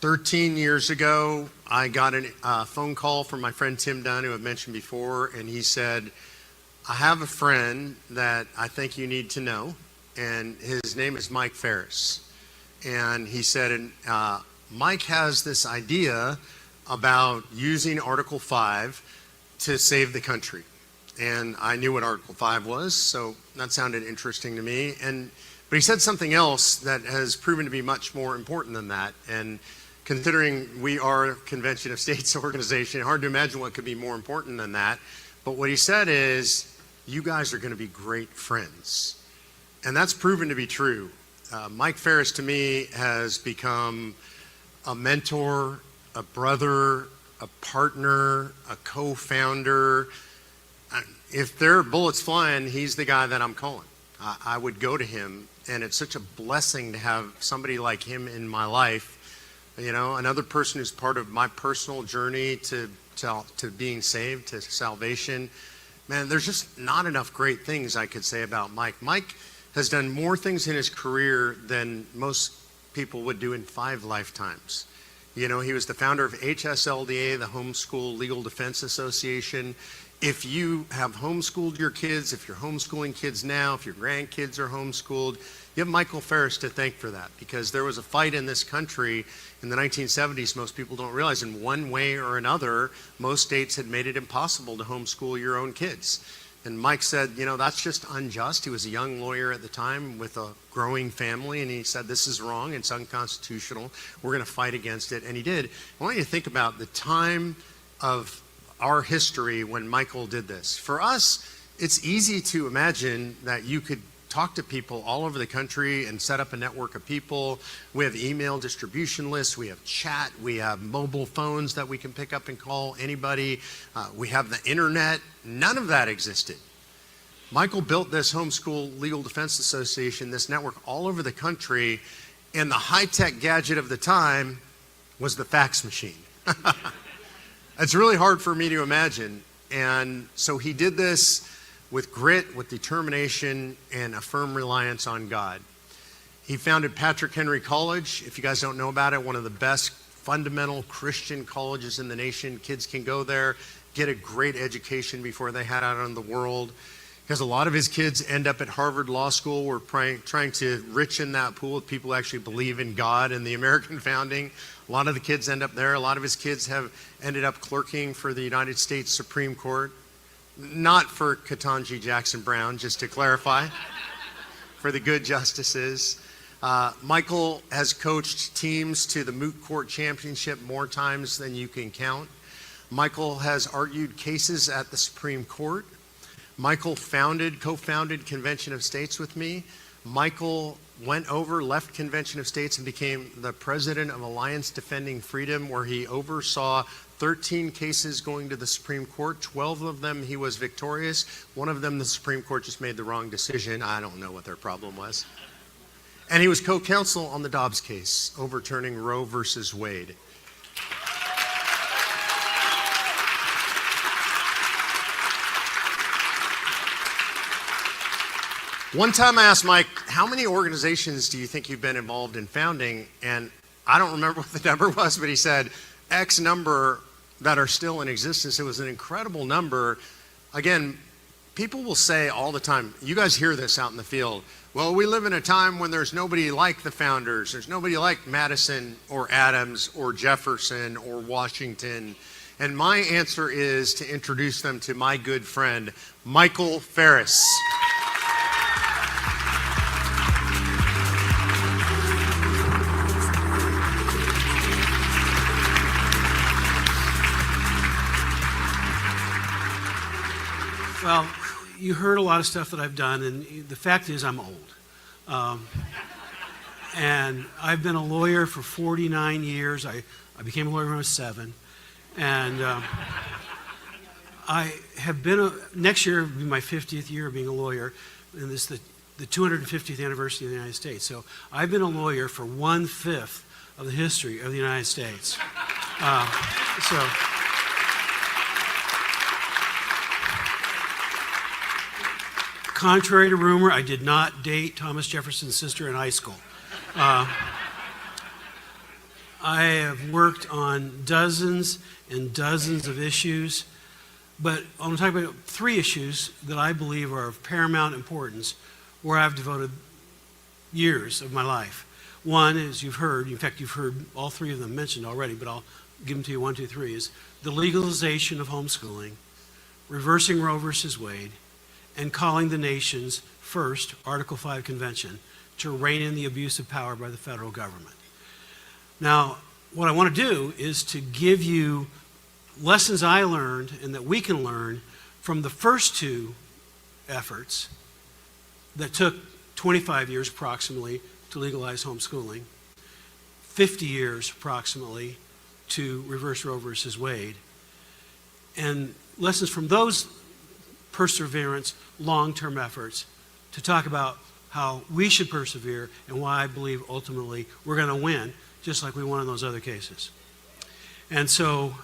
13 years ago, I got a phone call from my friend Tim Dunn, who I've mentioned before, and he said, I have a friend that I think you need to know, and his name is Mike Farris. And he said, Mike has this idea about using Article 5 to save the country. And I knew what Article 5 was, so that sounded interesting to me. But he said something else that has proven to be much more important than that. And considering we are a Convention of States organization, hard to imagine what could be more important than that. But what he said is, you guys are going to be great friends. And that's proven to be true. Mike Farris, to me, has become a mentor, a brother, a partner, a co-founder. If there are bullets flying, he's the guy that I'm calling. I would go to him, and it's such a blessing to have somebody like him in my life. You know, another person who's part of my personal journey to being saved, to salvation. Man, there's just not enough great things I could say about Mike. Mike has done more things in his career than most people would do in 5 lifetimes. You know, he was the founder of HSLDA, the Homeschool Legal Defense Association. If you have homeschooled your kids, if you're homeschooling kids now, if your grandkids are homeschooled, you have Michael Farris to thank for that, because there was a fight in this country in the 1970s, most people don't realize, in one way or another, most states had made it impossible to homeschool your own kids. And Mike said, you know, that's just unjust. He was a young lawyer at the time with a growing family, and he said, this is wrong, it's unconstitutional, we're going to fight against it, and he did. I want you to think about the time of our history when Michael did this. For us, it's easy to imagine that you could talk to people all over the country and set up a network of people. We have email distribution lists, we have chat, we have mobile phones that we can pick up and call anybody. We have the internet. None of that existed. Michael built this Homeschool Legal Defense Association, this network all over the country, and the high-tech gadget of the time was the fax machine. It's really hard for me to imagine. And so he did this with grit, with determination, and a firm reliance on God. He founded Patrick Henry College. If you guys don't know about it, one of the best fundamental Christian colleges in the nation. Kids can go there, get a great education before they head out in the world. Because a lot of his kids end up at Harvard Law School. We're trying to richen that pool with people who actually believe in God and the American founding. A lot of the kids end up there. A lot of his kids have ended up clerking for the United States Supreme Court. Not for Ketanji Jackson Brown, just to clarify, for the good justices. Michael has coached teams to the moot court championship more times than you can count. Michael has argued cases at the Supreme Court. Michael co-founded Convention of States with me. Michael left Convention of States and became the president of Alliance Defending Freedom, where he oversaw 13 cases going to the Supreme Court. 12 of them he was victorious. One of them the Supreme Court just made the wrong decision. I don't know what their problem was. And he was co-counsel on the Dobbs case, overturning Roe versus Wade. One time I asked Mike, how many organizations do you think you've been involved in founding? And I don't remember what the number was, but he said X number that are still in existence. It was an incredible number. Again, people will say all the time, you guys hear this out in the field, well, we live in a time when there's nobody like the founders. There's nobody like Madison or Adams or Jefferson or Washington. And my answer is to introduce them to my good friend, Michael Farris. Well, you heard a lot of stuff that I've done, and the fact is I'm old. And I've been a lawyer for 49 years. I became a lawyer when I was 7. And I have been, next year will be my 50th year of being a lawyer, and this is the 250th anniversary of the United States. So I've been a lawyer for 1/5 of the history of the United States. Contrary to rumor, I did not date Thomas Jefferson's sister in high school. I have worked on dozens and dozens of issues, but I want to talk about 3 issues that I believe are of paramount importance where I've devoted years of my life. One, as you've heard, in fact, you've heard all 3 of them mentioned already, but I'll give them to you 1, 2, 3, is the legalization of homeschooling, reversing Roe versus Wade, and calling the nation's first Article 5 convention to rein in the abuse of power by the federal government. Now, what I want to do is to give you lessons I learned and that we can learn from the first 2 efforts that took 25 years approximately to legalize homeschooling, 50 years approximately to reverse Roe versus Wade, and lessons from those perseverance, long-term efforts to talk about how we should persevere and why I believe ultimately we're going to win, just like we won in those other cases. And so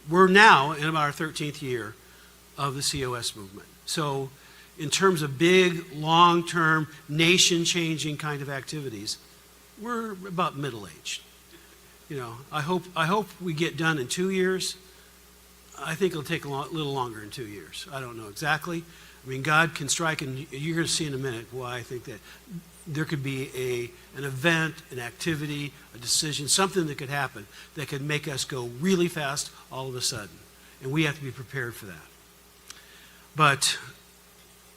we're now in about our 13th year of the COS movement. So in terms of big, long-term, nation-changing kind of activities, we're about middle-aged. You know, I hope we get done in 2 years. I think it'll take a little longer than 2 years. I don't know exactly. I mean, God can strike, and you're going to see in a minute why I think that there could be an event, an activity, a decision, something that could happen that could make us go really fast all of a sudden. And we have to be prepared for that. But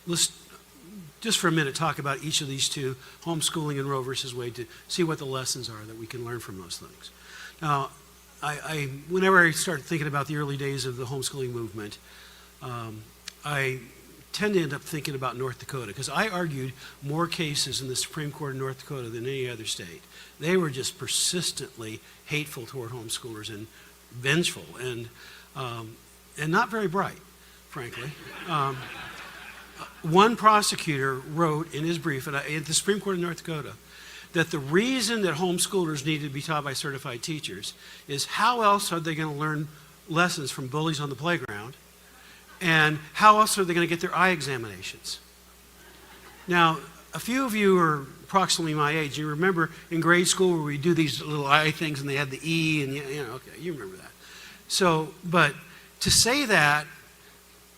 let's just for a minute talk about each of these 2, homeschooling and Roe versus Wade, to see what the lessons are that we can learn from those things. Now, whenever I start thinking about the early days of the homeschooling movement, I tend to end up thinking about North Dakota, because I argued more cases in the Supreme Court of North Dakota than any other state. They were just persistently hateful toward homeschoolers and vengeful and not very bright, frankly. One prosecutor wrote in his brief at the Supreme Court of North Dakota that the reason that homeschoolers needed to be taught by certified teachers is how else are they going to learn lessons from bullies on the playground, and how else are they going to get their eye examinations? Now, a few of you are approximately my age. You remember in grade school where we do these little eye things and they had the E and, okay, you remember that. So, but to say that,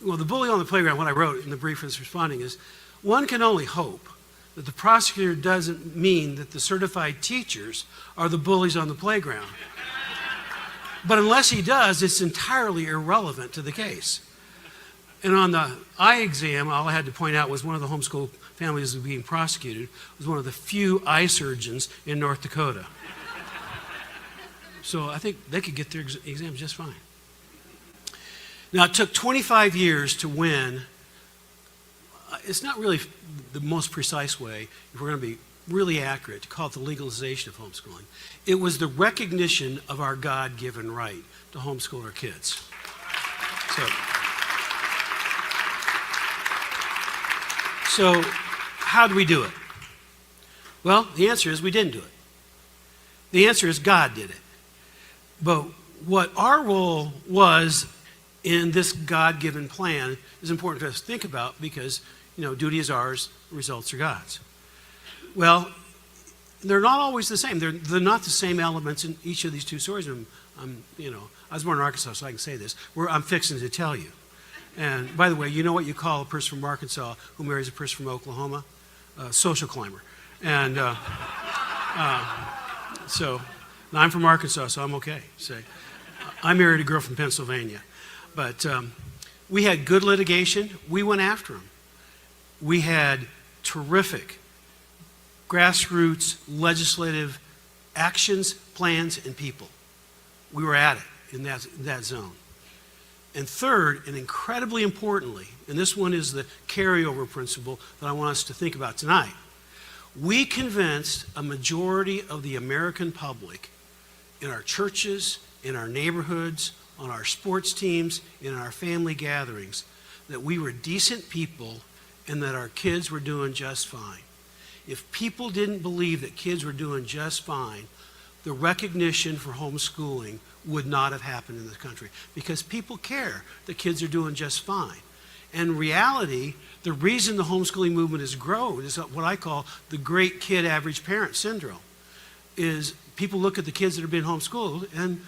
well, the bully on the playground, what I wrote in the brief as responding is, one can only hope that the prosecutor doesn't mean that the certified teachers are the bullies on the playground. But unless he does, it's entirely irrelevant to the case. And on the eye exam, all I had to point out was one of the homeschool families that was being prosecuted was one of the few eye surgeons in North Dakota. So I think they could get their exams just fine. Now, it took 25 years to win. It's not really the most precise way, if we're going to be really accurate, to call it the legalization of homeschooling. It was the recognition of our God-given right to homeschool our kids. So how do we do it? Well, the answer is we didn't do it. The answer is God did it. But what our role was in this God-given plan is important for us to think about, because, duty is ours, results are God's. Well, they're not always the same. They're not the same elements in each of these 2 stories. I was born in Arkansas, so I can say this. I'm fixing to tell you. And by the way, you know what you call a person from Arkansas who marries a person from Oklahoma? Social climber. And so now I'm from Arkansas, so I'm okay. I married a girl from Pennsylvania. But we had good litigation. We went after them. We had terrific grassroots legislative actions, plans, and people. We were at it in that zone. And third, and incredibly importantly, and this one is the carryover principle that I want us to think about tonight, we convinced a majority of the American public in our churches, in our neighborhoods, on our sports teams, in our family gatherings, that we were decent people and that our kids were doing just fine. If people didn't believe that kids were doing just fine, the recognition for homeschooling would not have happened in this country, because people care that kids are doing just fine. And in reality, the reason the homeschooling movement has grown is what I call the great kid average parent syndrome, is people look at the kids that are being homeschooled, and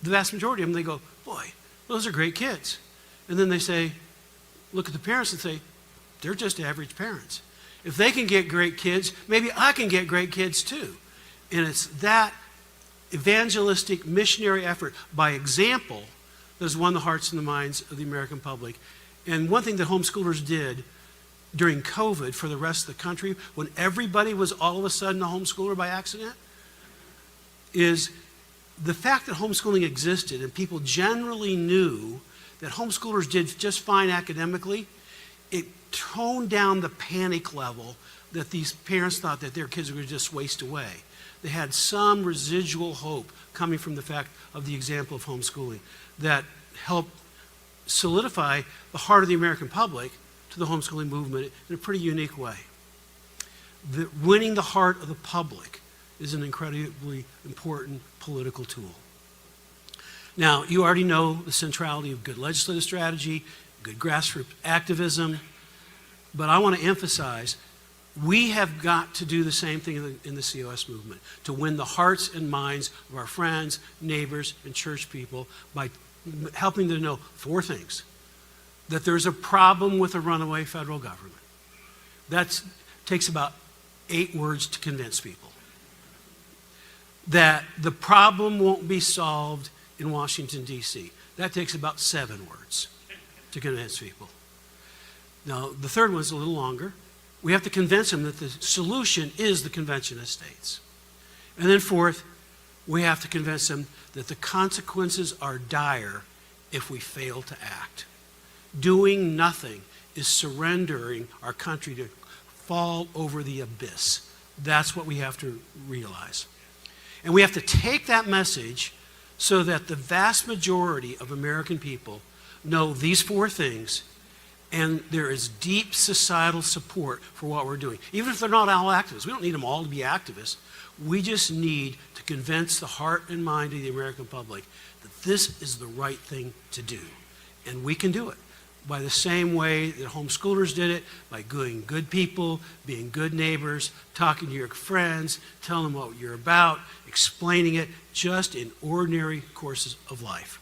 the vast majority of them, they go, boy, those are great kids. And then they say, look at the parents and say, they're just average parents. If they can get great kids, maybe I can get great kids too. And it's that evangelistic missionary effort by example that has won the hearts and the minds of the American public. And one thing that homeschoolers did during COVID for the rest of the country, when everybody was all of a sudden a homeschooler by accident, is the fact that homeschooling existed and people generally knew that homeschoolers did just fine academically. It toned down the panic level that these parents thought that their kids were going to just waste away. They had some residual hope coming from the fact of the example of homeschooling that helped solidify the heart of the American public to the homeschooling movement in a pretty unique way. Winning the heart of the public is an incredibly important political tool. Now, you already know the centrality of good legislative strategy, good grassroots activism, but I want to emphasize we have got to do the same thing in the COS movement to win the hearts and minds of our friends, neighbors, and church people by helping them know four things. That there's a problem with a runaway federal government. That takes about 8 words to convince people. That the problem won't be solved in Washington, D.C. That takes about 7 words to convince people. Now, the third one's a little longer. We have to convince them that the solution is the Convention of States. And then fourth, we have to convince them that the consequences are dire if we fail to act. Doing nothing is surrendering our country to fall over the abyss. That's what we have to realize. And we have to take that message so that the vast majority of American people know these 4 things, and there is deep societal support for what we're doing. Even if they're not all activists. We don't need them all to be activists. We just need to convince the heart and mind of the American public that this is the right thing to do. And we can do it by the same way that homeschoolers did it, by being good people, being good neighbors, talking to your friends, telling them what you're about, explaining it just in ordinary courses of life.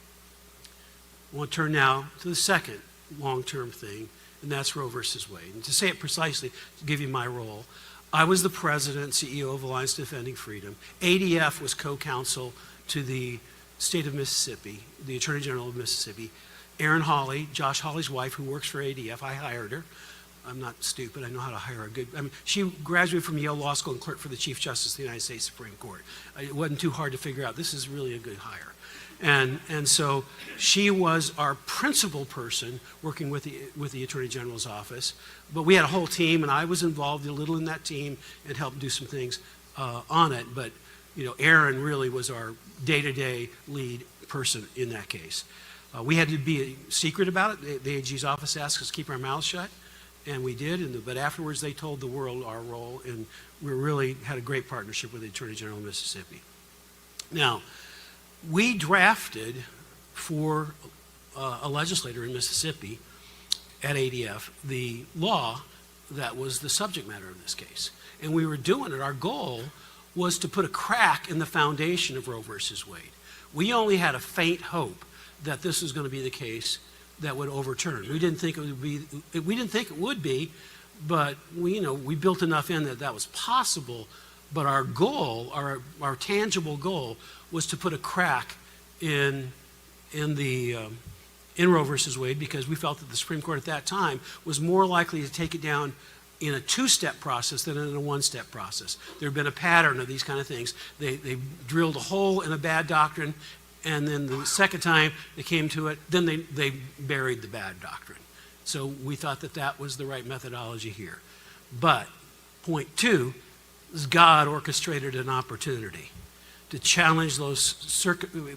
I want to turn now to the second long-term thing, and that's Roe versus Wade. And to say it precisely, to give you my role, I was the president and CEO of Alliance Defending Freedom. ADF was co-counsel to the state of Mississippi, the Attorney General of Mississippi. Erin Hawley, Josh Hawley's wife, who works for ADF, I hired her. I'm not stupid. I know how to hire a good... she graduated from Yale Law School and clerked for the Chief Justice of the United States Supreme Court. It wasn't too hard to figure out. This is really a good hire. And so she was our principal person working with the Attorney General's office. But we had a whole team, and I was involved a little in that team and helped do some things on it. But Erin really was our day-to-day lead person in that case. We had to be secret about it. The AG's office asked us to keep our mouths shut, and we did. But afterwards, they told the world our role, and we really had a great partnership with the Attorney General of Mississippi. Now, we drafted for a legislator in Mississippi at ADF the law that was the subject matter of this case. And we were doing it. Our goal was to put a crack in the foundation of Roe versus Wade. We only had a faint hope that this was going to be the case that would overturn. We didn't think it would be, but we built enough in that was possible. But our goal, our tangible goal, was to put a crack in Roe versus Wade, because we felt that the Supreme Court at that time was more likely to take it down in a 2-step process than in a 1-step process. There had been a pattern of these kind of things. They drilled a hole in a bad doctrine, and then the second time they came to it, then they buried the bad doctrine. So we thought that was the right methodology here. But point 2 is God orchestrated an opportunity to challenge those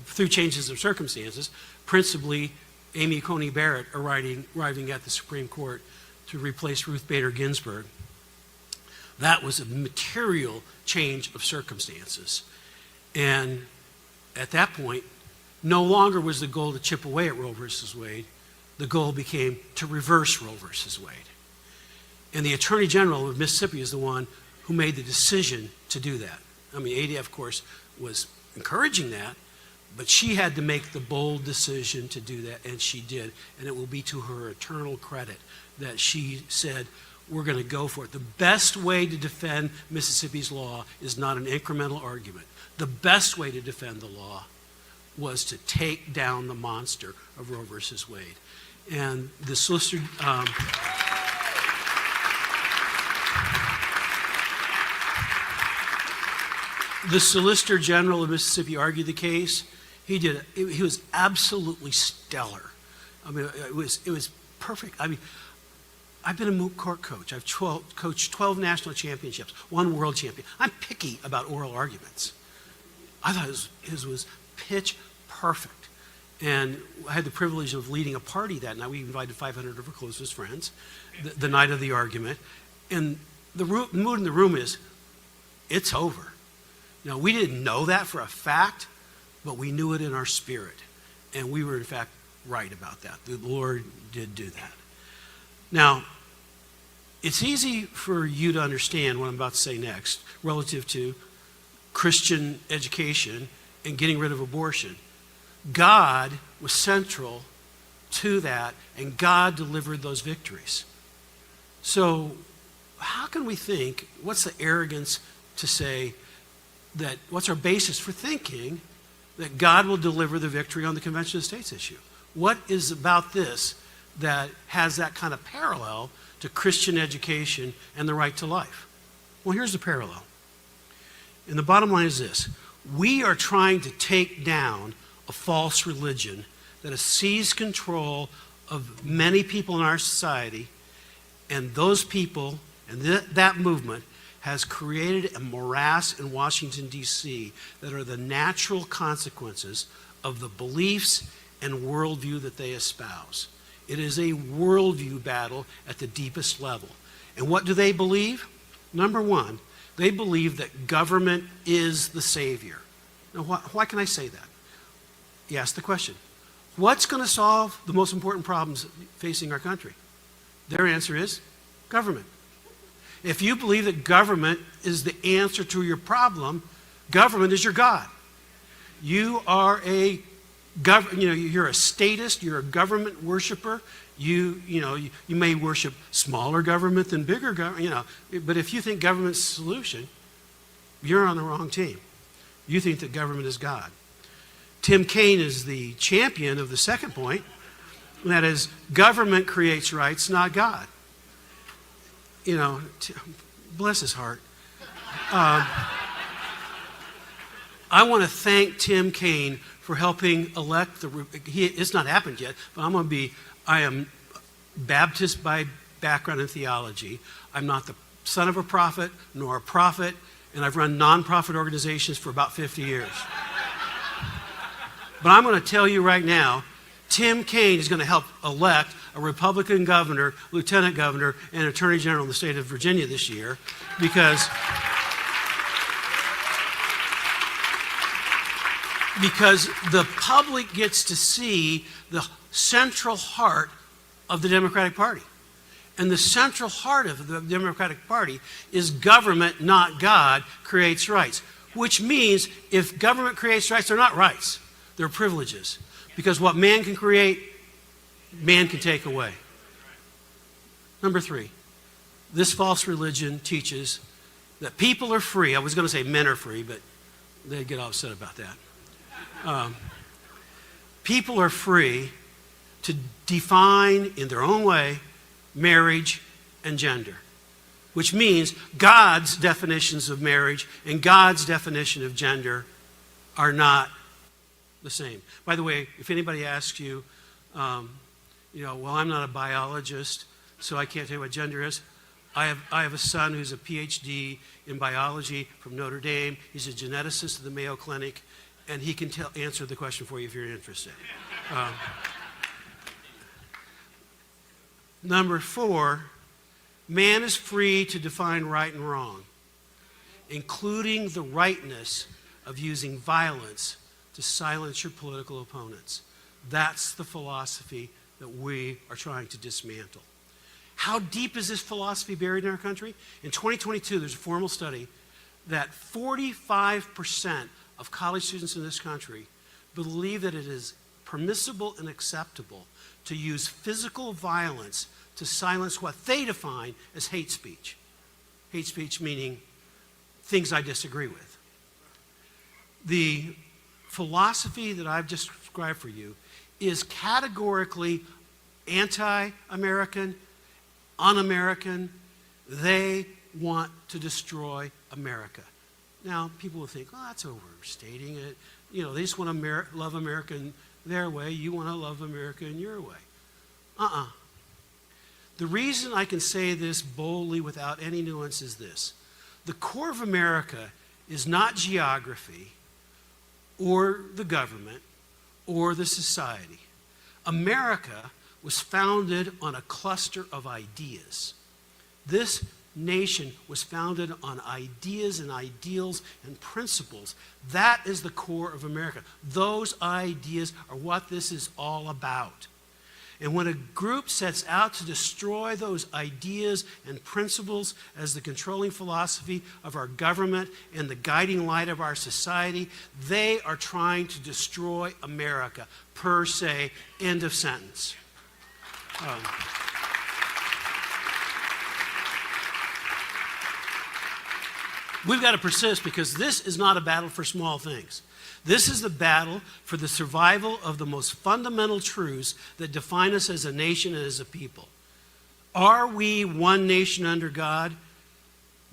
through changes of circumstances, principally Amy Coney Barrett arriving at the Supreme Court to replace Ruth Bader Ginsburg. That was a material change of circumstances. And at that point, no longer was the goal to chip away at Roe versus Wade. The goal became to reverse Roe versus Wade. And the Attorney General of Mississippi is the one who made the decision to do that. ADF, of course, was encouraging that, but she had to make the bold decision to do that, and she did. And it will be to her eternal credit that she said, we're going to go for it. The best way to defend Mississippi's law is not an incremental argument. The best way to defend the law was to take down the monster of Roe versus Wade. And the solicitor... the Solicitor General of Mississippi argued the case. He did it. He was absolutely stellar. I mean, it was perfect. I mean, I've been a moot court coach. I've coached 12 national championships, 1 world champion. I'm picky about oral arguments. I thought his was pitch perfect. And I had the privilege of leading a party that night. We invited 500 of our closest friends the night of the argument. And the mood in the room is, it's over. Now, we didn't know that for a fact, but we knew it in our spirit. And we were, in fact, right about that. The Lord did do that. Now, it's easy for you to understand what I'm about to say next relative to Christian education and getting rid of abortion. God was central to that, and God delivered those victories. So how can we think, what's the arrogance to say that, what's our basis for thinking that God will deliver the victory on the Convention of States issue? What is about this that has that kind of parallel to Christian education and the right to life? Well, here's the parallel. And the bottom line is this. We are trying to take down a false religion that has seized control of many people in our society, and those people and that movement has created a morass in Washington, D.C. that are the natural consequences of the beliefs and worldview that they espouse. It is a worldview battle at the deepest level. And what do they believe? Number one, they believe that government is the savior. Now, why can I say that? You ask the question, what's going to solve the most important problems facing our country? Their answer is government. If you believe that government is the answer to your problem, government is your God. You are you're a statist, you're a government worshiper. You may worship smaller government than bigger government, but if you think government's the solution, you're on the wrong team. You think that government is God. Tim Kaine is the champion of the second point, and that is government creates rights, not God. Bless his heart. I want to thank Tim Kaine for helping elect it's not happened yet, but I am Baptist by background in theology. I'm not the son of a prophet, nor a prophet, and I've run nonprofit organizations for about 50 years. But I'm going to tell you right now, Tim Kaine is going to help elect a Republican governor, lieutenant governor, and attorney general in the state of Virginia this year because the public gets to see the central heart of the Democratic Party. And the central heart of the Democratic Party is government, not God, creates rights. Which means if government creates rights, they're not rights. They're privileges. Because what man can create, man can take away. Number 3, this false religion teaches that people are free. I was going to say men are free, but they get all upset about that. People are free to define in their own way marriage and gender, which means God's definitions of marriage and God's definition of gender are not the same. By the way, if anybody asks you, well, I'm not a biologist, so I can't tell you what gender is. I have a son who's a PhD in biology from Notre Dame. He's a geneticist at the Mayo Clinic, and he can answer the question for you if you're interested. Number 4, man is free to define right and wrong, including the rightness of using violence to silence your political opponents. That's the philosophy that we are trying to dismantle. How deep is this philosophy buried in our country? In 2022, there's a formal study that 45% of college students in this country believe that it is permissible and acceptable to use physical violence to silence what they define as hate speech. Hate speech meaning things I disagree with. The philosophy that I've just described for you is categorically anti-American, un-American. They want to destroy America. Now, people will think, well, that's overstating it. You know, they just want to love America in their way. You want to love America in your way. The reason I can say this boldly without any nuance is this. The core of America is not geography or the government or the society. America was founded on a cluster of ideas. This nation was founded on ideas and ideals and principles. That is the core of America. Those ideas are what this is all about. And when a group sets out to destroy those ideas and principles as the controlling philosophy of our government and the guiding light of our society, they are trying to destroy America, per se, end of sentence. We've got to persist because this is not a battle for small things. This is the battle for the survival of the most fundamental truths that define us as a nation and as a people. Are we one nation under God?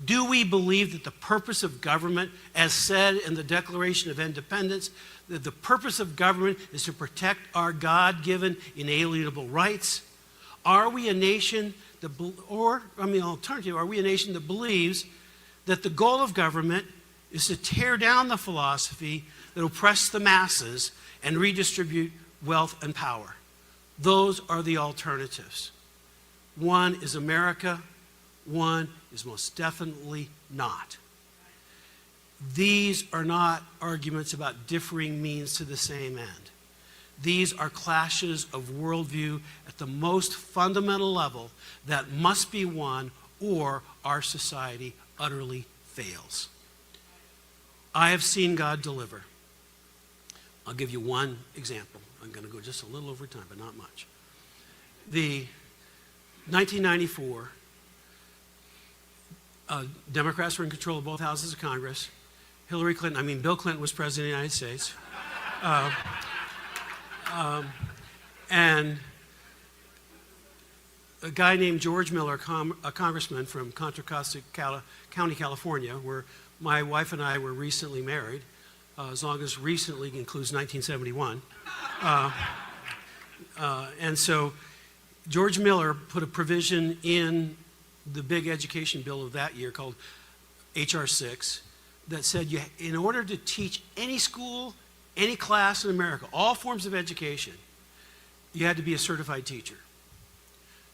Do we believe that the purpose of government, as said in the Declaration of Independence, that the purpose of government is to protect our God-given inalienable rights? Are we a nation that, are we a nation that believes that the goal of government is to tear down the philosophy that oppress the masses and redistribute wealth and power? Those are the alternatives. One is America, one is most definitely not. These are not arguments about differing means to the same end. These are clashes of worldview at the most fundamental level that must be won, or our society utterly fails. I have seen God deliver. I'll give you one example. I'm going to go just a little over time, but not much. The 1994, Democrats were in control of both houses of Congress. Bill Clinton was president of the United States. And a guy named George Miller, a congressman from Contra Costa County, California, where my wife and I were recently married, as long as recently includes 1971. And so George Miller put a provision in the big education bill of that year called H.R. 6 that said in order to teach any school, any class in America, all forms of education, you had to be a certified teacher.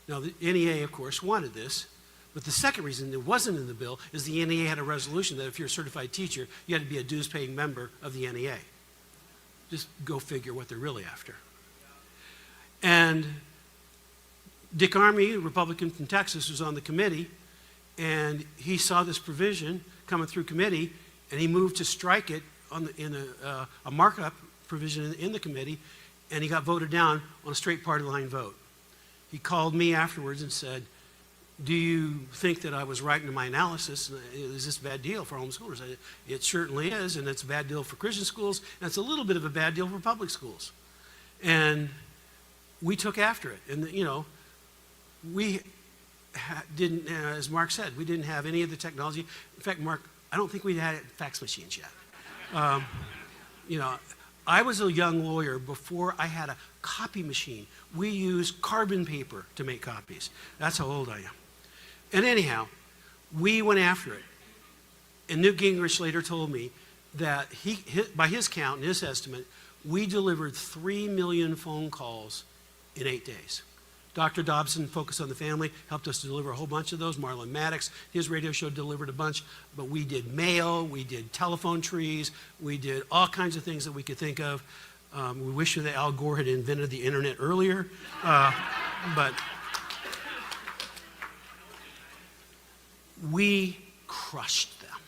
Now, the NEA, of course, wanted this, but the second reason it wasn't in the bill is the NEA had a resolution that if you're a certified teacher, you had to be a dues-paying member of the NEA. Just go figure what they're really after. And Dick Armey, a Republican from Texas, was on the committee, and he saw this provision coming through committee, and he moved to strike it in a markup provision in the committee, and he got voted down on a straight party line vote. He called me afterwards and said, do you think that I was right in my analysis? Is this a bad deal for homeschoolers? It certainly is, and it's a bad deal for Christian schools, and it's a little bit of a bad deal for public schools. And we took after it. And, we didn't, as Mark said, we didn't have any of the technology. In fact, Mark, I don't think we had fax machines yet. I was a young lawyer before I had a copy machine. We used carbon paper to make copies. That's how old I am. And anyhow, we went after it. And Newt Gingrich later told me that by his count and his estimate, we delivered 3 million phone calls in 8 days. Dr. Dobson, Focus on the Family, helped us deliver a whole bunch of those. Marlon Maddox, his radio show, delivered a bunch. But we did mail, we did telephone trees, we did all kinds of things that we could think of. We wish that Al Gore had invented the internet earlier. But we crushed them.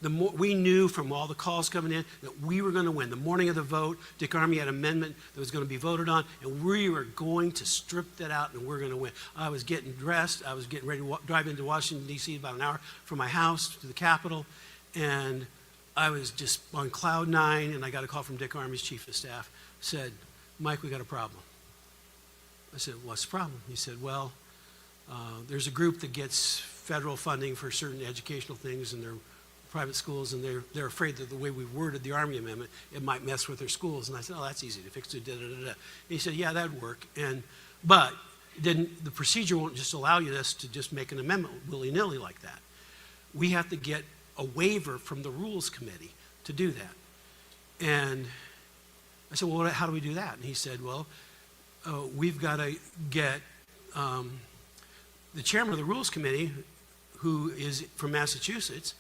we knew from all the calls coming in that we were going to win. The morning of the vote, Dick Armey had an amendment that was going to be voted on, and we were going to strip that out, and we're going to win. I was getting dressed. I was getting ready to drive into Washington, D.C., about an hour from my house to the Capitol, and I was just on cloud nine, and I got a call from Dick Armey's chief of staff. Said, Mike, we got a problem. I said, what's the problem? He said, well, there's a group that gets federal funding for certain educational things in their private schools, and they're afraid that the way we worded the Army Amendment, it might mess with their schools. And I said, oh, that's easy to fix. And he said, yeah, that'd work. But the procedure won't just allow you this to just make an amendment willy-nilly like that. We have to get a waiver from the Rules Committee to do that. And I said, well, how do we do that? And he said, well, we've got to get the chairman of the Rules Committee, who is from Massachusetts,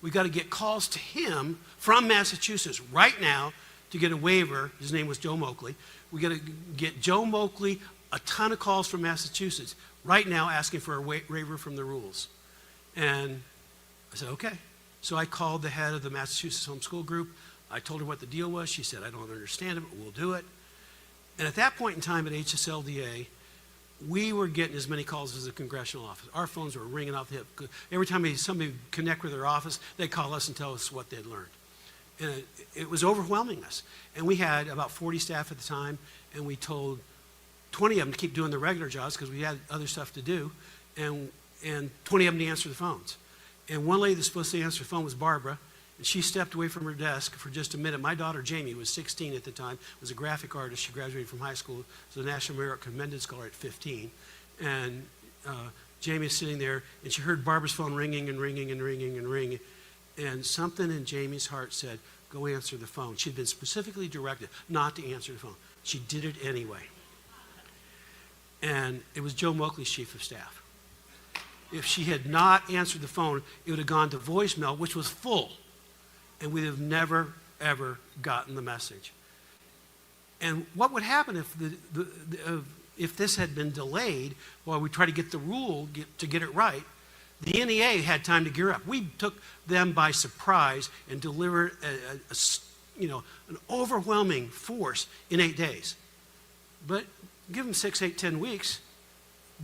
we've got to get calls to him from Massachusetts right now to get a waiver. His name was Joe Moakley. We got to get Joe Moakley a ton of calls from Massachusetts right now asking for a waiver from the rules. And I said, okay. So I called the head of the Massachusetts homeschool group. I told her what the deal was. She said, I don't understand it, but we'll do it. And at that point in time at HSLDA, we were getting as many calls as the congressional office. Our phones were ringing off the hip. Every time somebody would connect with their office, they'd call us and tell us what they'd learned. And it was overwhelming us. And we had about 40 staff at the time, and we told 20 of them to keep doing their regular jobs because we had other stuff to do, and 20 of them to answer the phones. And one lady that's supposed to answer the phone was Barbara, and she stepped away from her desk for just a minute. My daughter, Jamie, was 16 at the time, was a graphic artist. She graduated from high school, was a National Merit Commended Scholar at 15. And Jamie is sitting there, and she heard Barbara's phone ringing and ringing and ringing and ringing. And something in Jamie's heart said, go answer the phone. She'd been specifically directed not to answer the phone. She did it anyway. And it was Joe Moakley's chief of staff. If she had not answered the phone, it would have gone to voicemail, which was full. And we'd have never, ever gotten the message. And what would happen if this had been delayed while we try to get the rule to get it right? The NEA had time to gear up. We took them by surprise and delivered an overwhelming force in 8 days. But give them 6, 8, 10 weeks,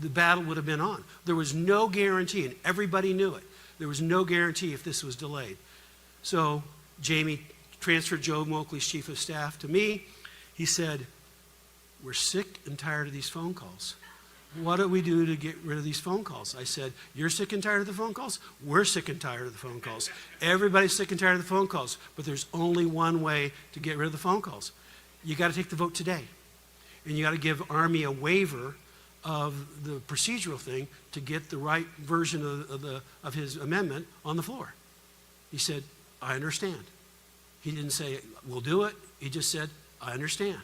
the battle would have been on. There was no guarantee, and everybody knew it. There was no guarantee if this was delayed. So Jamie transferred Joe Moakley's chief of staff to me. He said, we're sick and tired of these phone calls. What do we do to get rid of these phone calls? I said, you're sick and tired of the phone calls? We're sick and tired of the phone calls. Everybody's sick and tired of the phone calls, but there's only one way to get rid of the phone calls. You got to take the vote today. And you got to give Army a waiver of the procedural thing to get the right version of his amendment on the floor. He said, I understand. He didn't say, we'll do it. He just said, I understand.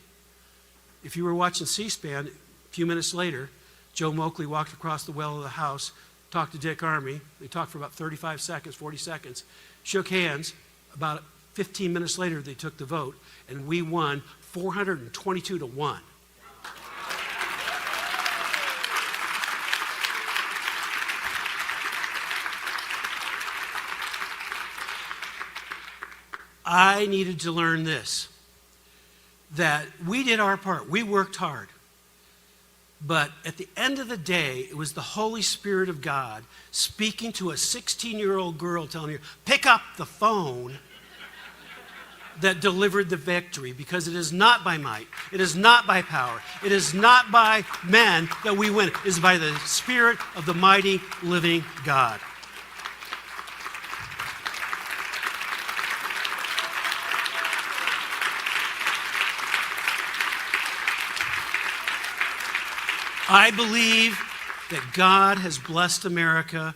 If you were watching C-SPAN, a few minutes later, Joe Moakley walked across the well of the House, talked to Dick Armey. They talked for about 35 seconds, 40 seconds, shook hands. About 15 minutes later, they took the vote, and we won 422-1. I needed to learn this, that we did our part. We worked hard. But at the end of the day, it was the Holy Spirit of God speaking to a 16-year-old girl telling her, pick up the phone, that delivered the victory, because it is not by might, it is not by power, it is not by men that we win. It is by the Spirit of the mighty living God. I believe that God has blessed America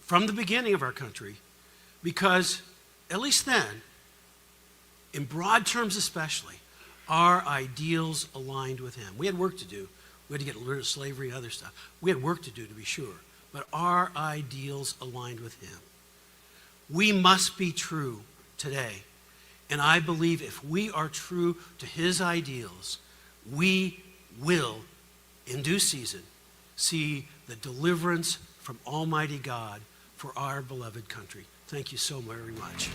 from the beginning of our country because, at least then, in broad terms especially, our ideals aligned with Him. We had work to do. We had to get rid of slavery and other stuff. We had work to do, to be sure. But our ideals aligned with Him. We must be true today. And I believe if we are true to His ideals, we will, in due season, see the deliverance from Almighty God for our beloved country. Thank you so very much.